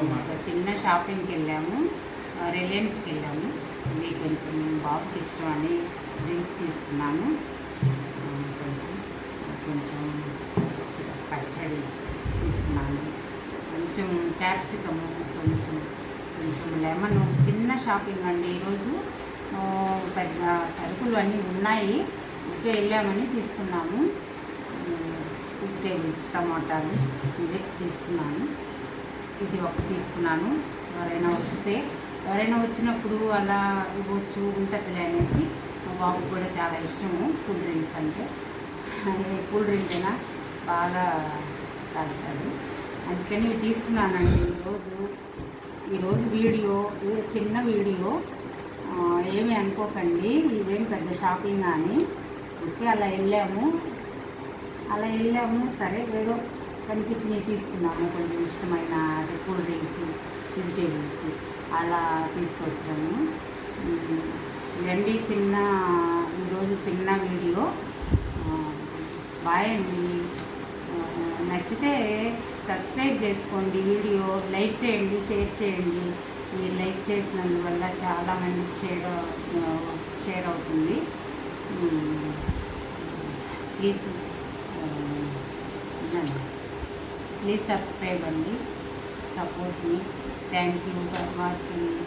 ఒక చిన్న షాపింగ్కి వెళ్ళాము, రిలయన్స్కి వెళ్ళాము. ఇది కొంచెం బాబుకి ఇష్టం అని డ్రింక్స్ తీసుకున్నాను. కొంచెం కొంచెం పచ్చడి తీసుకున్నాను, కొంచెం క్యాప్సికము, కొంచెం కొంచెం లెమన్. చిన్న షాపింగ్ అండి ఈరోజు. పెద్ద సరుకులు అన్నీ ఉన్నాయి, ఇంకా వెళ్ళామని తీసుకున్నాము. వెజిటేబుల్స్, టమాటాలు ఇవే తీసుకున్నాను. ఇది ఒకటి తీసుకున్నాను. ఎవరైనా వచ్చినప్పుడు అలా ఇవ్వచ్చు ఉంటుందిలే అనేసి. మా బాబుకి కూడా చాలా ఇష్టము కూల్ డ్రింక్స్ అంటే. కూల్ డ్రింక్ అయినా బాగా తాగుతాడు, అందుకని ఇవి తీసుకున్నానండి ఈరోజు వీడియో చిన్న వీడియో. ఏమి అనుకోకండి, ఇదేం పెద్ద షాపింగ్ అని. ఓకే, అలా వెళ్ళాము. సరే ఏదో కనిపించినవి తీసుకున్నాము, కొంచెం ఇష్టమైన కూల్ డ్రింక్స్, వెజిటేబుల్స్ అలా తీసుకొచ్చాము. ఇదండి ఈరోజు చిన్న వీడియో. బాయ్ అండి. నచ్చితే సబ్స్క్రైబ్ చేసుకోండి, వీడియో లైక్ చేయండి, షేర్ చేయండి. మీరు లైక్ చేసినందువల్ల చాలామందికి షేర్ అవుతుంది. ప్లీజ్ సబ్స్క్రైబ్ అండి, support me. Thank you for watching.